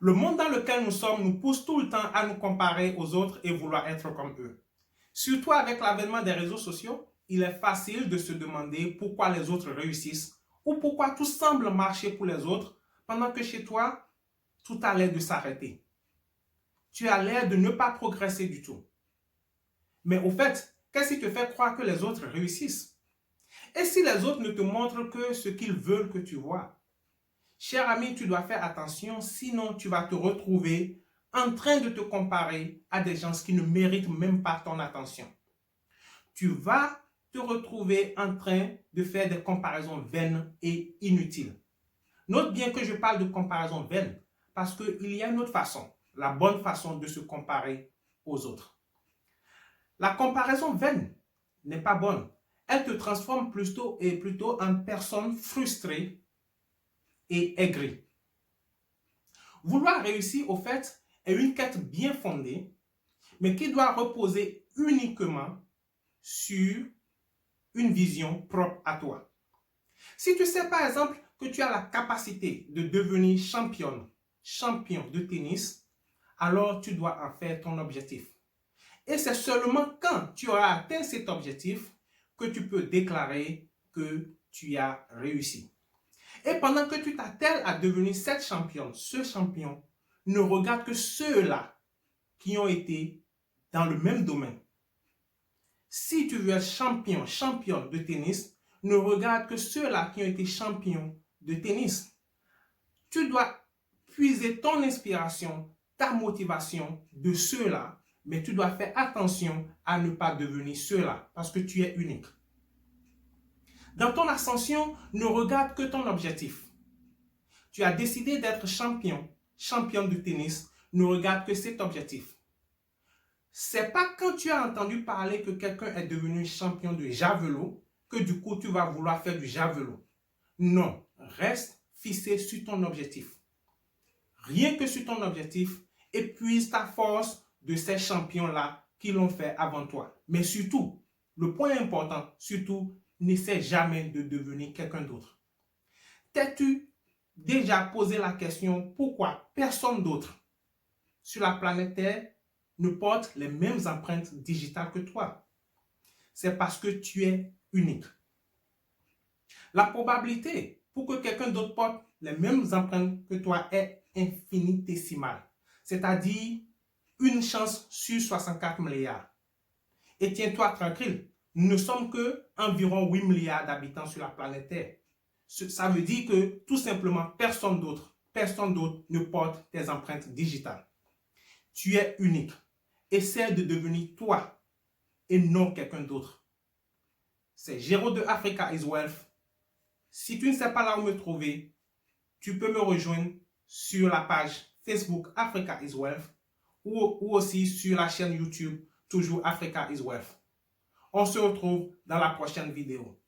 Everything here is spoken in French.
Le monde dans lequel nous sommes nous pousse tout le temps à nous comparer aux autres et vouloir être comme eux. Surtout avec l'avènement des réseaux sociaux, il est facile de se demander pourquoi les autres réussissent ou pourquoi tout semble marcher pour les autres pendant que chez toi, tout a l'air de s'arrêter. Tu as l'air de ne pas progresser du tout. Mais au fait, qu'est-ce qui te fait croire que les autres réussissent? Et si les autres ne te montrent que ce qu'ils veulent que tu vois? Cher ami, tu dois faire attention, sinon tu vas te retrouver en train de te comparer à des gens qui ne méritent même pas ton attention. Tu vas te retrouver en train de faire des comparaisons vaines et inutiles. Note bien que je parle de comparaison vaine parce qu'il y a une autre façon, la bonne façon de se comparer aux autres. La comparaison vaine n'est pas bonne. Elle te transforme plutôt en personne frustrée et aigrie. Vouloir réussir, au fait, est une quête bien fondée, mais qui doit reposer uniquement sur une vision propre à toi. Si tu sais par exemple que tu as la capacité de devenir champion de tennis, alors tu dois en faire ton objectif. Et c'est seulement quand tu auras atteint cet objectif que tu peux déclarer que tu as réussi. Et pendant que tu t'attelles à devenir cette championne, ce champion, ne regarde que ceux-là qui ont été dans le même domaine. Si tu veux être championne de tennis, ne regarde que ceux-là qui ont été champions de tennis. Tu dois puiser ton inspiration, ta motivation de ceux-là, mais tu dois faire attention à ne pas devenir ceux-là parce que tu es unique. Dans ton ascension, ne regarde que ton objectif. Tu as décidé d'être championne de tennis, ne regarde que cet objectif. C'est pas quand tu as entendu parler que quelqu'un est devenu champion de javelot que du coup tu vas vouloir faire du javelot. Non, reste fixé sur ton objectif. Rien que sur ton objectif, épuise ta force de ces champions-là qui l'ont fait avant toi. Mais surtout, le point important, surtout, n'essaie jamais de devenir quelqu'un d'autre. T'es-tu déjà posé la question pourquoi personne d'autre sur la planète Terre ne porte les mêmes empreintes digitales que toi? C'est parce que tu es unique. La probabilité pour que quelqu'un d'autre porte les mêmes empreintes que toi est infinitésimale. C'est-à-dire une chance sur 64 milliards. Et tiens-toi tranquille, nous ne sommes que environ 8 milliards d'habitants sur la planète Terre. Ça veut dire que tout simplement personne d'autre ne porte tes empreintes digitales. Tu es unique. Essaie de devenir toi et non quelqu'un d'autre. C'est Géraud de Africa is Wealth. Si tu ne sais pas là où me trouver, tu peux me rejoindre sur la page Facebook Africa is Wealth ou aussi sur la chaîne YouTube toujours Africa is Wealth. On se retrouve dans la prochaine vidéo.